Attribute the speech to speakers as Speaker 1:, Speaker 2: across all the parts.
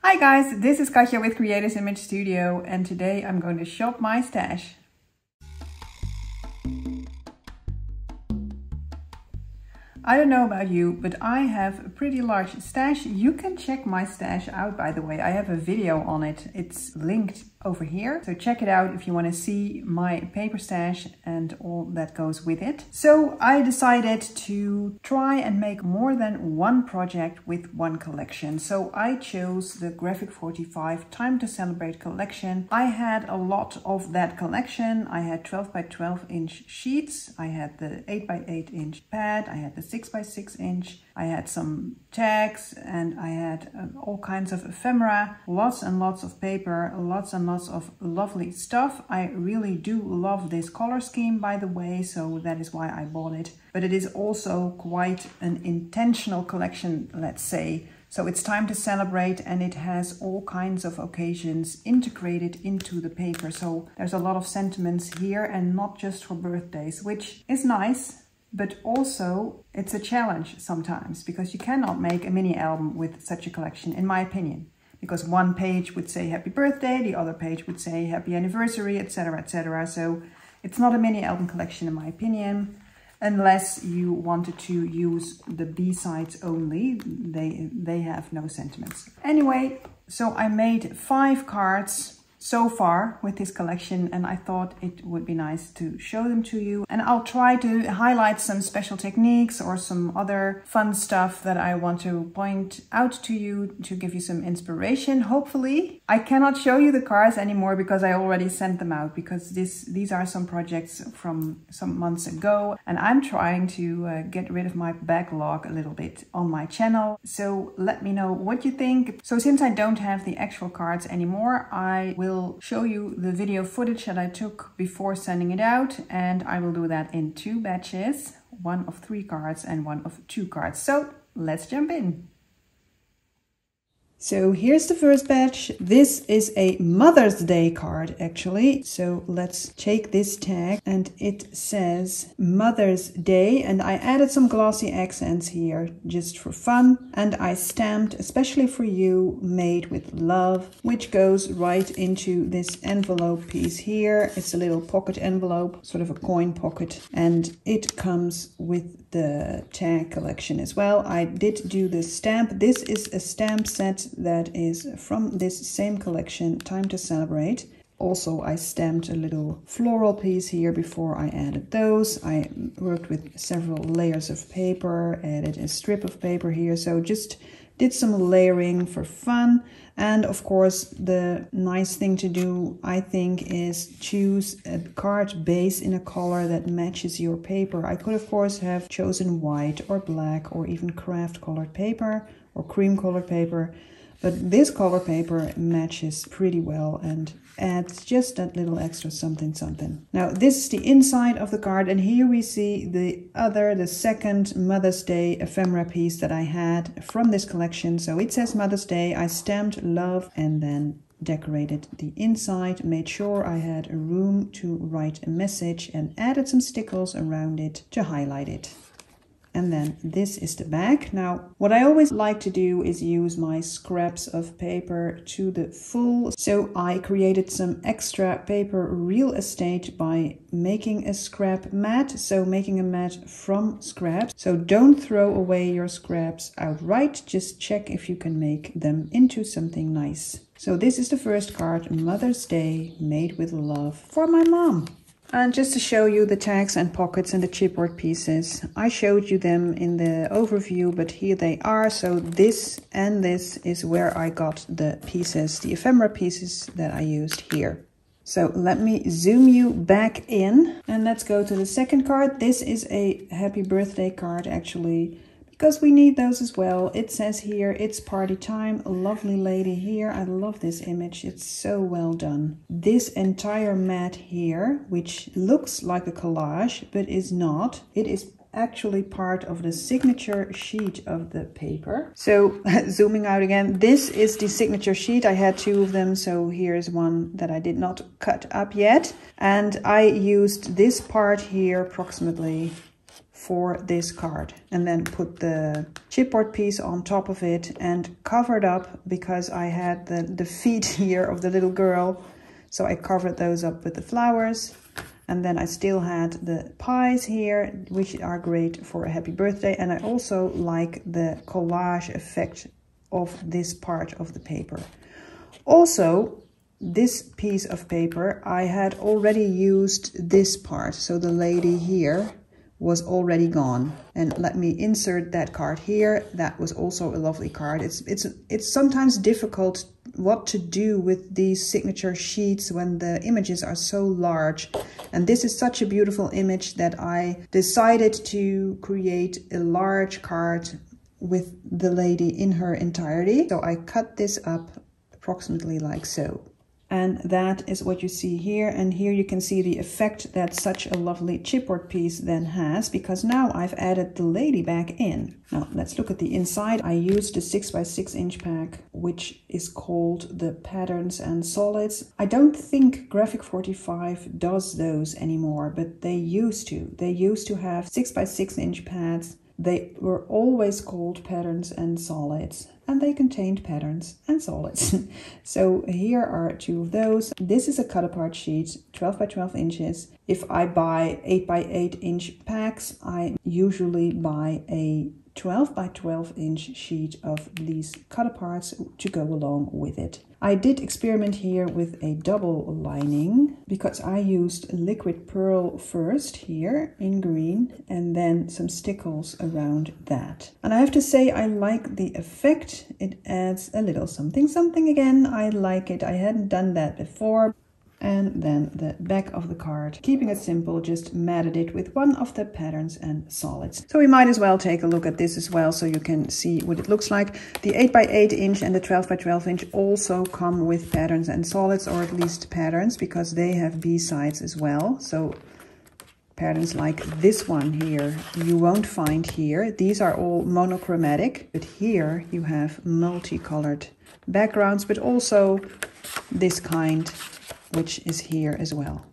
Speaker 1: Hi guys, this is Katja with Creators Image Studio and today I'm going to shop my stash. I don't know about you, but I have a pretty large stash. You can check my stash out, by the way. I have a video on it. It's linked over here. So check it out if you want to see my paper stash and all that goes with it. So I decided to try and make more than one project with one collection. So I chose the Graphic 45 Time to Celebrate collection. I had a lot of that collection. I had 12 by 12 inch sheets. I had the 8 by 8 inch pad. I had the 6 by 6 inch. I had some tags and I had all kinds of ephemera, lots and lots of paper, lots and lots of lovely stuff. I really do love this color scheme, by the way, so that is why I bought it. But it is also quite an intentional collection, let's say. So it's time to celebrate and it has all kinds of occasions integrated into the paper. So there's a lot of sentiments here and not just for birthdays, which is nice. But also it's a challenge sometimes because you cannot make a mini album with such a collection, in my opinion. Because one page would say happy birthday, the other page would say happy anniversary, etc, etc. So it's not a mini album collection in my opinion, unless you wanted to use the B-sides only. They have no sentiments. Anyway, so I made 5 cards so far with this collection and I thought it would be nice to show them to you, and I'll try to highlight some special techniques or some other fun stuff that I want to point out to you to give you some inspiration, hopefully. I cannot show you the cards anymore because I already sent them out, because these are some projects from some months ago and I'm trying to get rid of my backlog a little bit on my channel. So let me know what you think. So since I don't have the actual cards anymore, I will show you the video footage that I took before sending it out, and I will do that in 2 batches, one of 3 cards and one of 2 cards. So let's jump in. So here's the first batch. This is a Mother's Day card actually. So let's take this tag and it says Mother's Day, and I added some glossy accents here just for fun, and I stamped especially for you, made with love, which goes right into this envelope piece here. It's a little pocket envelope, sort of a coin pocket, and it comes with the tag collection as well. I did do the stamp. This is a stamp set that is from this same collection, Time to Celebrate. Also, I stamped a little floral piece here before I added those. I worked with several layers of paper, added a strip of paper here, so just did some layering for fun. And of course, the nice thing to do, I think, is choose a card base in a color that matches your paper. I could, of course, have chosen white or black or even craft colored paper or cream colored paper. But this color paper matches pretty well and adds just that little extra something something. Now this is the inside of the card, and here we see the second Mother's Day ephemera piece that I had from this collection. So it says Mother's Day. I stamped love and then decorated the inside, made sure I had a room to write a message and added some stickles around it to highlight it. And then this is the back. Now, what I always like to do is use my scraps of paper to the full. So I created some extra paper real estate by making a scrap mat. So making a mat from scraps. So don't throw away your scraps outright. Just check if you can make them into something nice. So this is the first card, Mother's Day, made with love for my mom. And just to show you the tags and pockets and the chipboard pieces, I showed you them in the overview, but here they are. So this and this is where I got the pieces, the ephemera pieces that I used here. So let me zoom you back in and let's go to the second card. This is a happy birthday card actually, because we need those as well. It says here, it's party time. A lovely lady here. I love this image. It's so well done. This entire mat here, which looks like a collage, but is not. It is actually part of the signature sheet of the paper. So zooming out again, this is the signature sheet. I had 2 of them. So here's one that I did not cut up yet. And I used this part here approximately for this card, and then put the chipboard piece on top of it and covered up because I had the feet here of the little girl. So I covered those up with the flowers. And then I still had the pies here, which are great for a happy birthday. And I also like the collage effect of this part of the paper. Also, this piece of paper, I had already used this part. So the lady here was already gone. And let me insert that card here. That was also a lovely card. It's sometimes difficult what to do with these signature sheets when the images are so large. And this is such a beautiful image that I decided to create a large card with the lady in her entirety. So I cut this up approximately like so. And that is what you see here. And here you can see the effect that such a lovely chipboard piece then has, because now I've added the lady back in. Now let's look at the inside. I used the 6x6 inch pack, which is called the Patterns and Solids. I don't think Graphic 45 does those anymore, but they used to. They used to have 6x6 inch pads. They were always called Patterns and Solids, and they contained patterns and solids. So here are two of those. This is a cut apart sheet, 12 by 12 inches. If I buy 8 by 8 inch packs, I usually buy a 12 by 12 inch sheet of these cut aparts to go along with it. I did experiment here with a double lining because I used liquid pearl first here in green and then some stickles around that. And I have to say I like the effect. It adds a little something something again. I like it. I hadn't done that before. And then the back of the card, keeping it simple, just matted it with one of the Patterns and Solids. So we might as well take a look at this as well so you can see what it looks like. The 8 by 8 inch and the 12 by 12 inch also come with Patterns and Solids, or at least patterns, because they have B-sides as well. So patterns like this one here you won't find here. These are all monochromatic, but here you have multicolored backgrounds, but also this kind, which is here as well.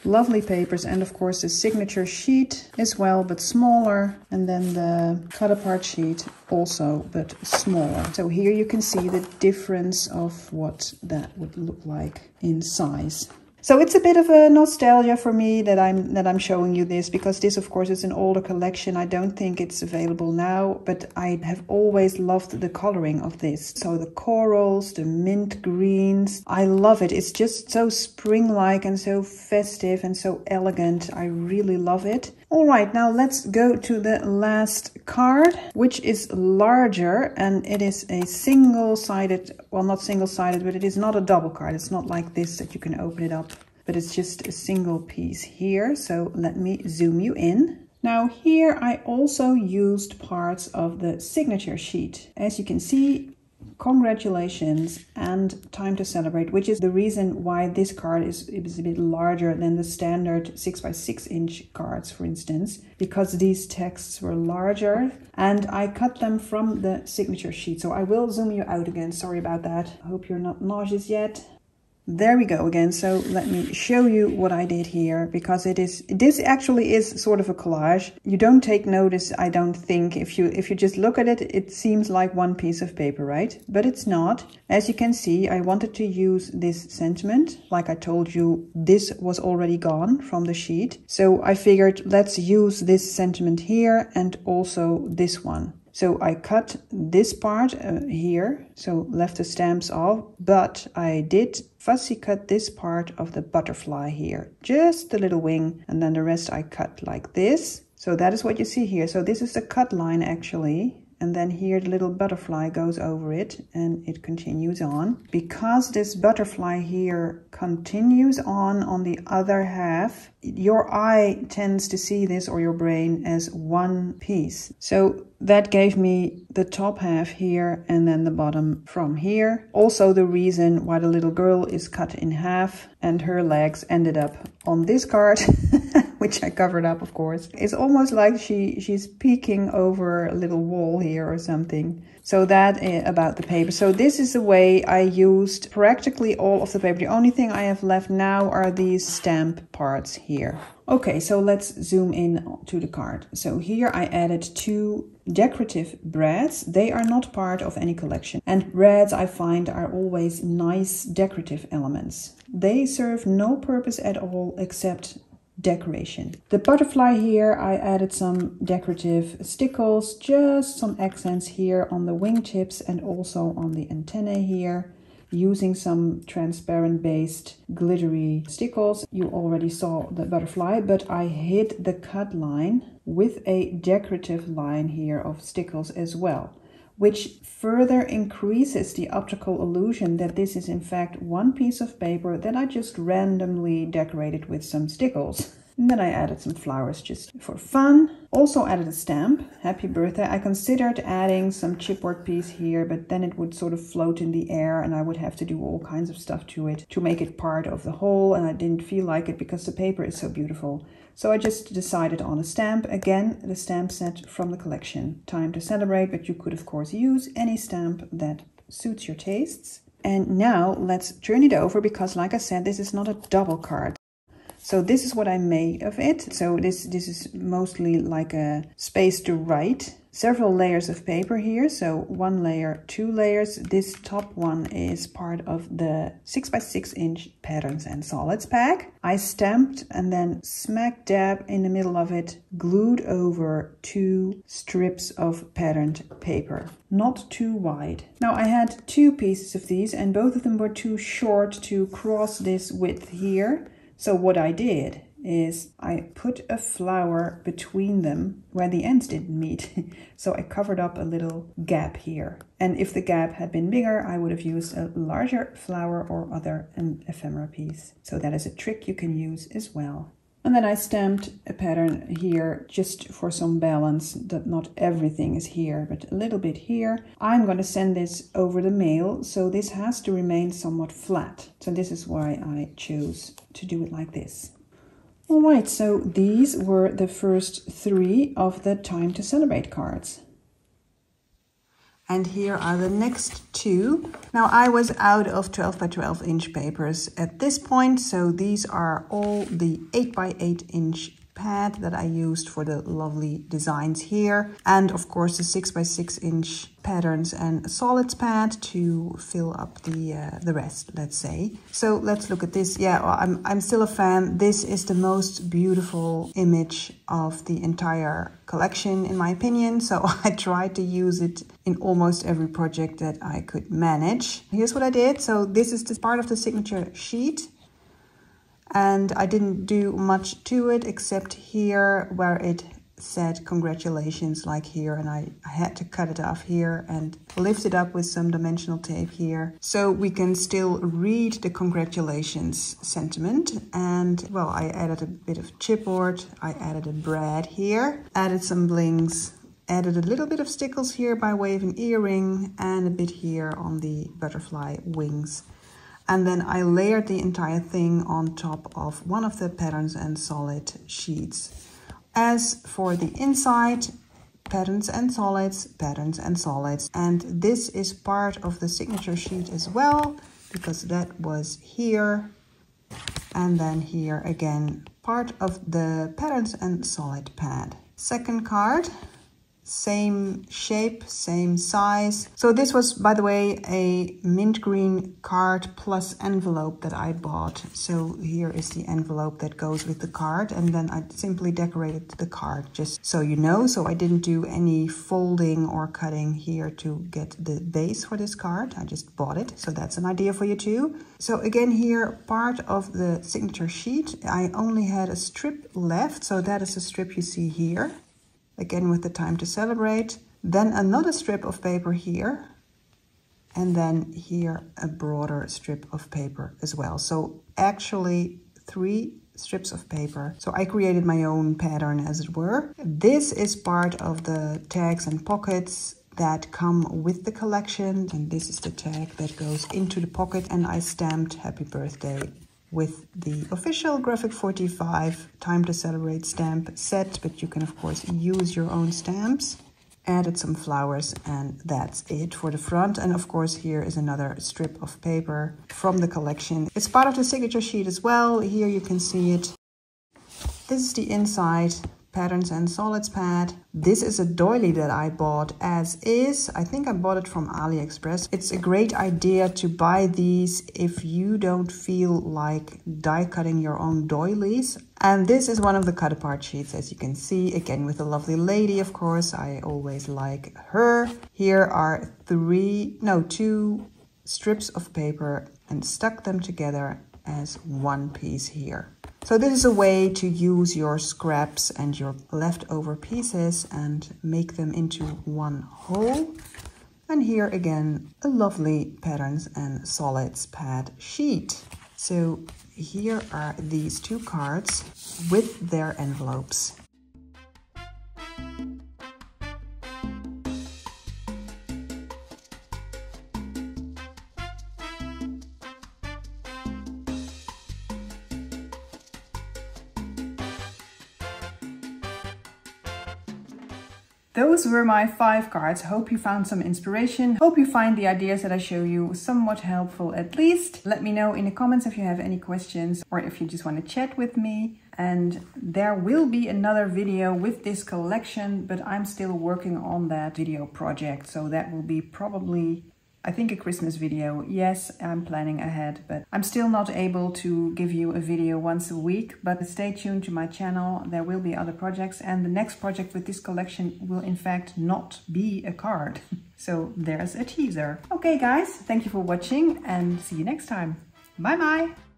Speaker 1: Lovely papers, and of course the signature sheet as well, but smaller, and then the cut apart sheet also, but smaller. So here you can see the difference of what that would look like in size. So it's a bit of a nostalgia for me that I'm showing you this, because this of course is an older collection. I don't think it's available now, but I have always loved the coloring of this. So the corals, the mint greens, I love it. It's just so spring-like and so festive and so elegant. I really love it. All right, now let's go to the last card, which is larger, and it is a single-sided, well, not single-sided, but it is not a double card. It's not like this that you can open it up, but it's just a single piece here. So let me zoom you in. Now here I also used parts of the signature sheet. As you can see, congratulations and time to celebrate, which is the reason why this card is a bit larger than the standard 6 by 6 inch cards, for instance, because these texts were larger and I cut them from the signature sheet. So I will zoom you out again. Sorry about that. I hope you're not nauseous yet. There we go again. So let me show you what I did here, because this actually is sort of a collage. You don't take notice, I don't think. If you just look at it, it seems like one piece of paper, right? But it's not. As you can see, I wanted to use this sentiment. Like I told you, this was already gone from the sheet. So I figured let's use this sentiment here and also this one. So I cut this part here, so left the stamps off, but I did fussy cut this part of the butterfly here, just the little wing, and then the rest I cut like this. So that is what you see here. So this is the cut line actually. And then here the little butterfly goes over it and it continues on. Because this butterfly here continues on the other half, your eye tends to see this, or your brain, as one piece. So that gave me the top half here and then the bottom from here. Also the reason why the little girl is cut in half and her legs ended up on this card. which I covered up, of course. It's almost like she's peeking over a little wall here or something. So that about the paper. So this is the way I used practically all of the paper. The only thing I have left now are these stamp parts here. Okay, so let's zoom in to the card. So here I added 2 decorative brads. They are not part of any collection. And brads, I find, are always nice decorative elements. They serve no purpose at all except decoration. The butterfly here, I added some decorative stickles, just some accents here on the wingtips and also on the antennae here, using some transparent based glittery stickles. You already saw the butterfly, but I hid the cut line with a decorative line here of stickles as well, which further increases the optical illusion that this is in fact one piece of paper that I just randomly decorated with some stickles. And then I added some flowers just for fun. Also added a stamp, happy birthday. I considered adding some chipboard piece here, but then it would sort of float in the air and I would have to do all kinds of stuff to it to make it part of the whole, and I didn't feel like it because the paper is so beautiful. So I just decided on a stamp, again, the stamp set from the collection. Time to Celebrate, but you could of course use any stamp that suits your tastes. And now let's turn it over because, like I said, this is not a double card. So this is what I made of it. So this is mostly like a space to write. Several layers of paper here. So 1 layer, 2 layers. This top one is part of the 6x6 inch patterns and solids pack. I stamped and then smack dab in the middle of it, glued over 2 strips of patterned paper. Not too wide. Now I had 2 pieces of these and both of them were too short to cross this width here. So what I did is I put a flower between them where the ends didn't meet. So I covered up a little gap here. And if the gap had been bigger, I would have used a larger flower or other ephemera piece. So that is a trick you can use as well. And then I stamped a pattern here just for some balance, that not everything is here, but a little bit here. I'm going to send this over the mail, so this has to remain somewhat flat. So this is why I chose to do it like this. All right, so these were the first 3 of the Time to Celebrate cards. And here are the next 2. Now I was out of 12 by 12 inch papers at this point, so these are all the 8 by 8 inch pad that I used for the lovely designs here. And of course the 6 by 6 inch patterns and solids pad to fill up the rest, let's say. So let's look at this. Yeah, well, I'm still a fan. This is the most beautiful image of the entire collection in my opinion. So I tried to use it in almost every project that I could manage. Here's what I did. So this is the part of the signature sheet. And I didn't do much to it except here where it said congratulations, like here, and I had to cut it off here and lift it up with some dimensional tape here so we can still read the congratulations sentiment. And well, I added a bit of chipboard, I added a brad here, added some blings, added a little bit of stickles here by way of an earring, and a bit here on the butterfly wings. And then I layered the entire thing on top of one of the patterns and solid sheets. As for the inside, patterns and solids, patterns and solids. And this is part of the signature sheet as well, because that was here. And then here again, part of the patterns and solid pad. Second card. Same shape, same size. So this was, by the way, a mint green card plus envelope that I bought. So here is the envelope that goes with the card, and then I simply decorated the card, just so you know. So I didn't do any folding or cutting here to get the base for this card. I just bought it. So that's an idea for you too. So again here, part of the signature sheet, I only had a strip left. So that is the strip you see here. Again with the Time to Celebrate, then another strip of paper here, and then here a broader strip of paper as well. So actually 3 strips of paper. So I created my own pattern, as it were. This is part of the tags and pockets that come with the collection, and this is the tag that goes into the pocket, and I stamped happy birthday with the official Graphic 45 Time to Celebrate stamp set, but you can of course use your own stamps. Added some flowers, and that's it for the front. And of course here is another strip of paper from the collection. It's part of the signature sheet as well. Here you can see it. This is the inside patterns and solids pad. This is a doily that I bought as is. I think I bought it from AliExpress. It's a great idea to buy these if you don't feel like die cutting your own doilies. And this is one of the cut apart sheets, as you can see, again with a lovely lady, of course. I always like her. Here are two strips of paper and stuck them together as one piece here. So this is a way to use your scraps and your leftover pieces and make them into one whole. And here again, a lovely patterns and solids pad sheet. So here are these two cards with their envelopes. Those were my 5 cards. Hope you found some inspiration. Hope you find the ideas that I show you somewhat helpful at least. Let me know in the comments if you have any questions or if you just want to chat with me. And there will be another video with this collection, but I'm still working on that video project. So that will be probably, I think, a Christmas video. Yes, I'm planning ahead, but I'm still not able to give you a video once a week. But stay tuned to my channel. There will be other projects, and the next project with this collection will in fact not be a card. So there's a teaser. Okay guys, thank you for watching and see you next time. Bye bye!